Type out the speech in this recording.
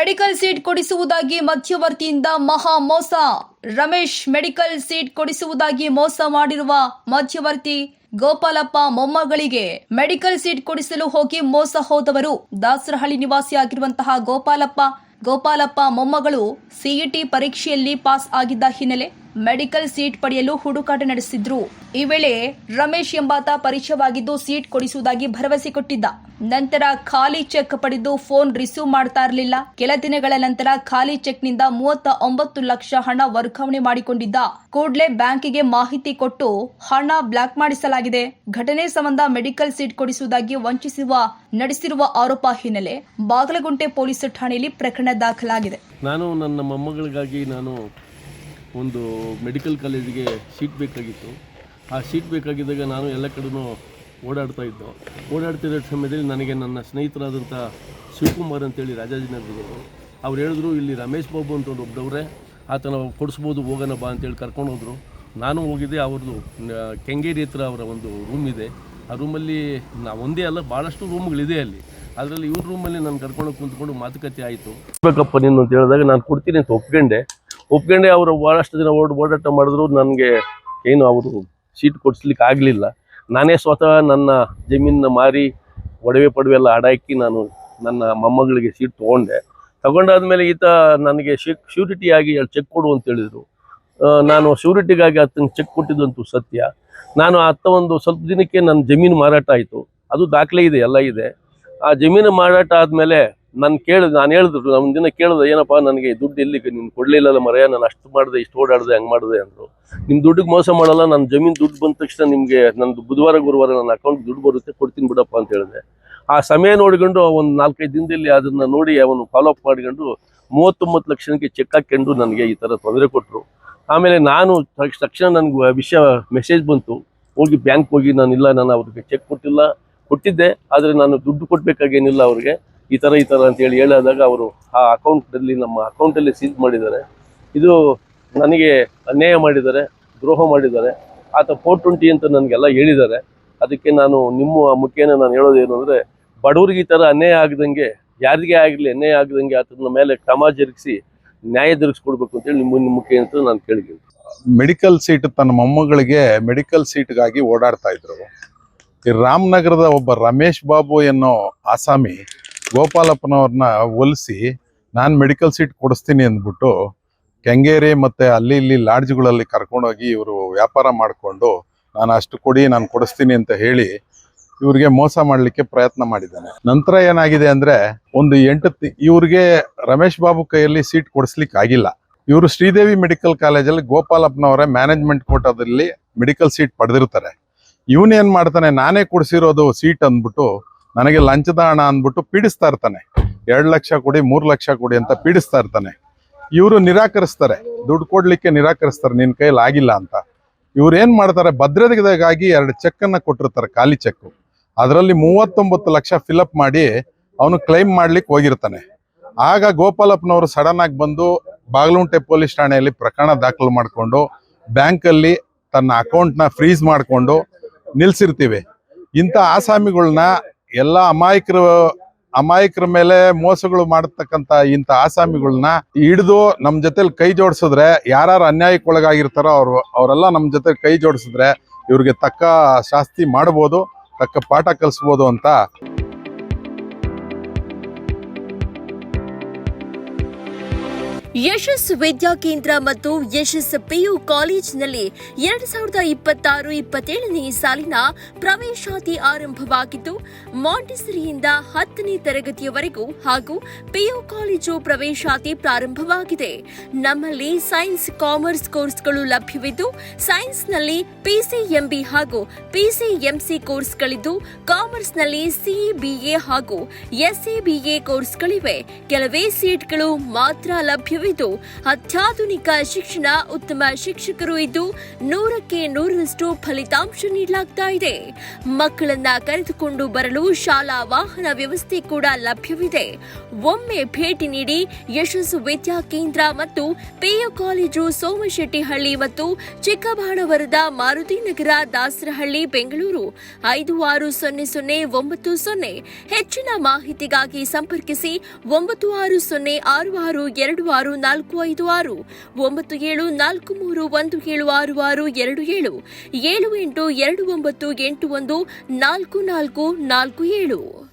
Medical seat ಕೊಡಿಸುವುದಾಗಿ ಮಧ್ಯವರ್ತಿಯಿಂದ ಮಹಾ ಮೋಸ. ರಮೇಶ್ ಮೆಡಿಕಲ್ ಸೀಟ್ ಕೊಡಿಸುವುದಾಗಿ ಮೋಸ ಮಾಡಿರುವ ಮಧ್ಯವರ್ತಿ ಗೋಪಾಲಪ್ಪ ಮೊಮ್ಮಗಳಿಗೆ ಮೆಡಿಕಲ್ ಸೀಟ್ ಕೊಡಿಸಲು ಹೋಗಿ ಮೋಸ ಹೋದವರು. ದಾಸರಹಳ್ಳಿ ನಿವಾಸಿಯಾಗಿರುವಂತಹ ಗೋಪಾಲಪ್ಪ ಮೊಮ್ಮಗಳು ಸಿಇಟಿ ಪರೀಕ್ಷೆಯಲ್ಲಿ ಪಾಸ್ ಆಗಿದ್ದ ಹಿನ್ನೆಲೆ ಮೆಡಿಕಲ್ ಸೀಟ್ ಪಡೆಯಲು ಹುಡುಕಾಟ ನಡೆಸಿದ್ರು. ಈ ವೇಳೆ ರಮೇಶ್ ಎಂಬಾತ ಪರಿಚಯವಾಗಿದ್ದು ಸೀಟ್ ಕೊಡಿಸುವುದಾಗಿ ಭರವಸೆ ಕೊಟ್ಟಿದ್ದ. ನಂತರ ಖಾಲಿ ಚೆಕ್ ಪಡೆದು ಫೋನ್ ರಿಸೀವ್ ಮಾಡ್ತಾ ಇರಲಿಲ್ಲ. ಕೆಲ ದಿನಗಳ ನಂತರ ಖಾಲಿ ಚೆಕ್ ನಿಂದ 39 ಲಕ್ಷ ಹಣ ವರ್ಗಾವಣೆ ಮಾಡಿಕೊಂಡಿದ್ದ. ಕೂಡಲೇ ಬ್ಯಾಂಕಿಗೆ ಮಾಹಿತಿ ಕೊಟ್ಟು ಹಣ ಬ್ಲಾಕ್ ಮಾಡಿಸಲಾಗಿದೆ. ಘಟನೆ ಸಂಬಂಧ ಮೆಡಿಕಲ್ ಸೀಟ್ ಕೊಡಿಸುವುದಾಗಿ ನಡೆಸಿರುವ ಆರೋಪ ಹಿನ್ನೆಲೆ ಬಾಗಲಗುಂಟೆ ಪೊಲೀಸ್ ಠಾಣೆಯಲ್ಲಿ ಪ್ರಕರಣ ದಾಖಲಾಗಿದೆ. ನಾನು ನನ್ನ ಮೊಮ್ಮಗಳಿಗಾಗಿ ಒಂದು ಮೆಡಿಕಲ್ ಕಾಲೇಜಿಗೆ ಸೀಟ್ ಬೇಕಾಗಿತ್ತು. ಆ ಸೀಟ್ ಬೇಕಾಗಿದ್ದಾಗ ನಾನು ಎಲ್ಲ ಕಡೆನೂ ಓಡಾಡ್ತಿದ್ದ ಸಮಯದಲ್ಲಿ ನನಗೆ ನನ್ನ ಸ್ನೇಹಿತರಾದಂಥ ಶಿವಕುಮಾರ್ ಅಂತೇಳಿ ರಾಜಾಜಿನಗರದವರು ಅವ್ರು ಹೇಳಿದ್ರು, ಇಲ್ಲಿ ರಮೇಶ್ ಬಾಬು ಅಂತ ಒಬ್ಬರವ್ರೆ, ಆತನ ಕೊಡಿಸ್ಬೋದು, ಹೋಗೋಣ ಬಾ ಅಂತೇಳಿ ಕರ್ಕೊಂಡು ಹೋದರು. ನಾನು ಹೋಗಿದ್ದೆ. ಅವ್ರದ್ದು ಕೆಂಗೇರಿ ಹತ್ರ ಅವರ ಒಂದು ರೂಮ್ ಇದೆ. ಆ ರೂಮಲ್ಲಿ ಒಂದೇ ಅಲ್ಲ, ಭಾಳಷ್ಟು ರೂಮ್ಗಳಿದೆ ಅಲ್ಲಿ. ಅದರಲ್ಲಿ ಇವ್ರ ರೂಮಲ್ಲಿ ನಾನು ಕರ್ಕೊಂಡು ಕುಂತ್ಕೊಂಡು ಮಾತುಕತೆ ಆಯಿತು. ಬೇಕಪ್ಪ ನೀನು ಅಂತ ಹೇಳಿದಾಗ ನಾನು ಕೊಡ್ತೀನಿ ಅಂತ ಒಪ್ಕೊಂಡೆ. ಅವರು ಭಾಳಷ್ಟು ದಿನ ಓಡಾಟ ಮಾಡಿದ್ರು. ನನಗೆ ಏನು ಅವರು ಸೀಟ್ ಕೊಡಿಸ್ಲಿಕ್ಕೆ ಆಗಲಿಲ್ಲ. ನಾನೇ ಸ್ವತಃ ನನ್ನ ಜಮೀನನ್ನ ಮಾರಿ ಒಡವೆ ಎಲ್ಲ ಹಾಕಿ ನಾನು ನನ್ನ ಮೊಮ್ಮಗಳಿಗೆ ಸೀಟ್ ತಗೊಂಡಾದ್ಮೇಲೆ ಈತ ನನಗೆ ಶ್ಯೂರಿಟಿಯಾಗಿ ಚೆಕ್ ಕೊಡು ಅಂತ ಹೇಳಿದರು. ನಾನು ಶ್ಯೂರಿಟಿಗಾಗಿ ಆತನಿಗೆ ಚೆಕ್ ಕೊಟ್ಟಿದ್ದಂತೂ ಸತ್ಯ. ನಾನು ಒಂದು ಸ್ವಲ್ಪ ದಿನಕ್ಕೆ ನನ್ನ ಜಮೀನು ಮಾರಾಟ ಆಯಿತು. ಅದು ದಾಖಲೆ ಇದೆ, ಎಲ್ಲ ಇದೆ. ಆ ಜಮೀನು ಮಾರಾಟ ಆದಮೇಲೆ ನಾನು ಹೇಳಿದ್ರು, ಒಂದು ದಿನ ಕೇಳಿದೆ, ಏನಪ್ಪ ನನಗೆ ದುಡ್ಡು ಎಲ್ಲಿಗೆ ನೀನು ಕೊಡಲಿಲ್ಲಲ್ಲ ಮರೆಯ, ನಾನು ಅಷ್ಟು ಮಾಡಿದೆ, ಇಷ್ಟು ಓಡಾಡಿದೆ, ಹಂಗೆ ಮಾಡಿದೆ ಅಂದರು. ನಿಮ್ಮ ದುಡ್ಡಿಗೆ ಮೋಸ ಮಾಡಲ್ಲ, ನನ್ನ ಜಮೀನು ದುಡ್ಡು ಬಂದ ತಕ್ಷಣ ನಿಮಗೆ ನಂದು ಗುರುವಾರ ನನ್ನ ಅಕೌಂಟ್ ದುಡ್ಡು ಬರುತ್ತೆ, ಕೊಡ್ತೀನಿ ಬಿಡಪ್ಪ ಅಂತ ಹೇಳಿದೆ. ಆ ಸಮಯ ನೋಡಿಕೊಂಡು ಒಂದು 4-5 ದಿನದಲ್ಲಿ ಅದನ್ನು ನೋಡಿ ಅವನು ಫಾಲೋಅಪ್ ಮಾಡಿಕೊಂಡು 39 ಲಕ್ಷಕ್ಕೆ ಚೆಕ್ ಹಾಕ್ಕೊಂಡು ನನಗೆ ಈ ಥರ ತೊಂದರೆ ಕೊಟ್ಟರು. ಆಮೇಲೆ ನಾನು ತಕ್ಷಣ ನನಗೆ ಮೆಸೇಜ್ ಬಂತು. ಬ್ಯಾಂಕ್ ಹೋಗಿ ನಾನು ಅವ್ರಿಗೆ ಚೆಕ್ ಕೊಟ್ಟಿದ್ದೆ, ಆದರೆ ನಾನು ದುಡ್ಡು ಕೊಡಬೇಕಾಗೇನಿಲ್ಲ ಅವ್ರಿಗೆ, ಈ ಥರ ಅಂತೇಳಿ ಹೇಳಿದಾಗ ಅವರು ಆ ನಮ್ಮ ಅಕೌಂಟಲ್ಲಿ ಸೀಜ್ ಮಾಡಿದ್ದಾರೆ. ಇದು ನನಗೆ ಅನ್ಯಾಯ ಮಾಡಿದ್ದಾರೆ, ದ್ರೋಹ ಮಾಡಿದ್ದಾರೆ. ಆತ 420 ಅಂತ ನನಗೆಲ್ಲ ಹೇಳಿದ್ದಾರೆ. ಅದಕ್ಕೆ ನಾನು ನಿಮ್ಮ ಮುಖೇನ ನಾನು ಹೇಳೋದೇನು ಅಂದರೆ, ಬಡವ್ರಿಗೆ ಈ ಥರ ಅನ್ಯಾಯ ಆಗದಂಗೆ, ಯಾರಿಗೇ ಆಗಲಿ ಅನ್ಯಾಯ ಆಗದಂಗೆ ಆತನ ಮೇಲೆ ಕ್ರಮ ಜರುಗಿಸಿ ನ್ಯಾಯ ಜರುಗಿಸ್ಕೊಡ್ಬೇಕು ಅಂತೇಳಿ ನಿಮ್ಮ ಮುಖೇನ ನಾನು ಕೇಳಿದ್ದೀನಿ. ಮೆಡಿಕಲ್ ಸೀಟ್ ತನ್ನ ಮೊಮ್ಮಗಳಿಗೆ ಮೆಡಿಕಲ್ ಸೀಟ್ಗಾಗಿ ಓಡಾಡ್ತಾ ಇದ್ರು. ಈ ರಾಮನಗರದ ಒಬ್ಬ ರಮೇಶ್ ಬಾಬು ಅನ್ನೋ ಆಸಾಮಿ ಗೋಪಾಲಪ್ಪನವ್ರನ್ನ ಒಲಿಸಿ ನಾನು ಮೆಡಿಕಲ್ ಸೀಟ್ ಕೊಡಿಸ್ತೀನಿ ಅಂದ್ಬಿಟ್ಟು ಕೆಂಗೇರಿ ಮತ್ತು ಅಲ್ಲಿ ಇಲ್ಲಿ ಲಾಡ್ಜ್ಗಳಲ್ಲಿ ಕರ್ಕೊಂಡೋಗಿ ಇವರು ವ್ಯಾಪಾರ ಮಾಡಿಕೊಂಡು ನಾನು ಅಷ್ಟು ಕೊಡಿ, ನಾನು ಕೊಡಿಸ್ತೀನಿ ಅಂತ ಹೇಳಿ ಇವ್ರಿಗೆ ಮೋಸ ಮಾಡಲಿಕ್ಕೆ ಪ್ರಯತ್ನ ಮಾಡಿದ್ದಾನೆ. ನಂತರ ಏನಾಗಿದೆ ಅಂದರೆ, ಒಂದು 8 ಇವ್ರಿಗೆ ರಮೇಶ್ ಬಾಬು ಕೈಯಲ್ಲಿ ಸೀಟ್ ಕೊಡಿಸ್ಲಿಕ್ಕೆ ಆಗಿಲ್ಲ. ಇವರು ಶ್ರೀದೇವಿ ಮೆಡಿಕಲ್ ಕಾಲೇಜಲ್ಲಿ ಗೋಪಾಲಪ್ಪನವರೇ ಮ್ಯಾನೇಜ್ಮೆಂಟ್ ಕೋಟಾದಲ್ಲಿ ಮೆಡಿಕಲ್ ಸೀಟ್ ಪಡೆದಿರ್ತಾರೆ. ಇವನೇನ್ ಮಾಡ್ತಾನೆ, ನಾನೇ ಕೊಡಿಸಿರೋದು ಸೀಟ್ ಅಂದ್ಬಿಟ್ಟು ನನಗೆ ಲಂಚದ ಹಣ ಅಂದ್ಬಿಟ್ಟು ಪೀಡಿಸ್ತಾ ಇರ್ತಾನೆ. 2 ಲಕ್ಷ ಕೊಡಿ, 3 ಲಕ್ಷ ಕೊಡಿ ಅಂತ ಪೀಡಿಸ್ತಾ ಇರ್ತಾನೆ. ಇವರು ನಿರಾಕರಿಸ್ತಾರೆ, ದುಡ್ಡು ಕೊಡ್ಲಿಕ್ಕೆ ನಿರಾಕರಿಸ್ತಾರೆ, ನಿನ್ನ ಕೈಯಲ್ಲಿ ಆಗಿಲ್ಲ ಅಂತ. ಇವ್ರು ಏನ್ ಮಾಡ್ತಾರೆ, ಭದ್ರತೆಗಾಗಿ 2 ಚೆಕ್ ಅನ್ನ ಕೊಟ್ಟಿರ್ತಾರೆ, ಖಾಲಿ ಚೆಕ್. ಅದರಲ್ಲಿ 39 ಲಕ್ಷ ಫಿಲಪ್ ಮಾಡಿ ಅವನು ಕ್ಲೈಮ್ ಮಾಡ್ಲಿಕ್ಕೆ ಹೋಗಿರ್ತಾನೆ. ಆಗ ಗೋಪಾಲಪ್ಪನವರು ಸಡನ್ ಆಗಿ ಬಂದು ಬಾಗಲಗುಂಟೆ ಪೊಲೀಸ್ ಠಾಣೆಯಲ್ಲಿ ಪ್ರಕರಣ ದಾಖಲು ಮಾಡಿಕೊಂಡು ಬ್ಯಾಂಕಲ್ಲಿ ತನ್ನ ಅಕೌಂಟ್ನ ಫ್ರೀಸ್ ಮಾಡಿಕೊಂಡು ನಿಲ್ಸಿರ್ತೀವಿ. ಇಂಥ ಆಸಾಮಿಗಳನ್ನ ಎಲ್ಲ ಅಮಾಯಕರ ಮೇಲೆ ಮೋಸಗಳು ಮಾಡತಕ್ಕಂಥ ಇಂಥ ಆಸಾಮಿಗಳನ್ನ ಹಿಡಿದು ನಮ್ಮ ಜೊತೆಲಿ ಕೈ ಜೋಡಿಸಿದ್ರೆ, ಯಾರು ಅನ್ಯಾಯಕ್ಕೊಳಗಾಗಿರ್ತಾರೋ ಅವರೆಲ್ಲ ನಮ್ಮ ಜೊತೆ ಕೈ ಜೋಡಿಸಿದ್ರೆ ಇವ್ರಿಗೆ ತಕ್ಕ ಶಾಸ್ತಿ ಮಾಡ್ಬೋದು, ತಕ್ಕ ಪಾಠ ಕಲಿಸ್ಬೋದು ಅಂತ. ಯಶಸ್ ವಿದ್ಯಾಕೇಂದ್ರ ಮತ್ತು ಯಶಸ್ ಪಿಯು ಕಾಲೇಜಿನಲ್ಲಿ 2026-27ನೇ ಸಾಲಿನ ಪ್ರವೇಶಾತಿ ಆರಂಭವಾಗಿದ್ದು, ಮಾಂಟೆಸರಿಯಿಂದ 10ನೇ ತರಗತಿಯವರೆಗೂ ಹಾಗೂ ಪಿಯು ಕಾಲೇಜು ಪ್ರವೇಶಾತಿ ಪ್ರಾರಂಭವಾಗಿದೆ. ನಮ್ಮಲ್ಲಿ ಸೈನ್ಸ್, ಕಾಮರ್ಸ್ ಕೋರ್ಸ್ಗಳು ಲಭ್ಯವಿದ್ದು, ಸೈನ್ಸ್ನಲ್ಲಿ ಪಿಸಿಎಂಬಿ ಹಾಗೂ ಪಿಸಿಎಂಸಿ ಕೋರ್ಸ್ಗಳಿದ್ದು, ಕಾಮರ್ಸ್ನಲ್ಲಿ ಸಿಬಿಎ ಹಾಗೂ ಎಸ್ಎಬಿಎ ಕೋರ್ಸ್ಗಳಿವೆ. ಕೆಲವೇ ಸೀಟ್ಗಳು ಮಾತ್ರ ಲಭ್ಯವಿದೆ. ನೀಡಲಾಗುತ್ತಿದ್ದು ಅತ್ಯಾಧುನಿಕ ಶಿಕ್ಷಣ, ಉತ್ತಮ ಶಿಕ್ಷಕರು ಇದ್ದು 100ಕ್ಕೆ 100ರಷ್ಟು ಫಲಿತಾಂಶ ನೀಡಲಾಗ್ತಾ ಇದೆ. ಮಕ್ಕಳನ್ನ ಕರೆದುಕೊಂಡು ಬರಲು ಶಾಲಾ ವಾಹನ ವ್ಯವಸ್ಥೆ ಕೂಡ ಲಭ್ಯವಿದೆ. ಒಮ್ಮೆ ಭೇಟಿ ನೀಡಿ. ಯಶಸ್ಸು ವಿದ್ಯಾ ಕೇಂದ್ರ ಮತ್ತು ಪಿಯು ಕಾಲೇಜು, ಸೋಮಶೆಟ್ಟಿಹಳ್ಳಿ ಮತ್ತು ಚಿಕ್ಕಬಾಣವರದ, ಮಾರುತಿನಗರ, ದಾಸರಹಳ್ಳಿ, ಬೆಂಗಳೂರು 560090. ಹೆಚ್ಚಿನ ಮಾಹಿತಿಗಾಗಿ ಸಂಪರ್ಕಿಸಿ 9606626456, 9743176627, 7829814447.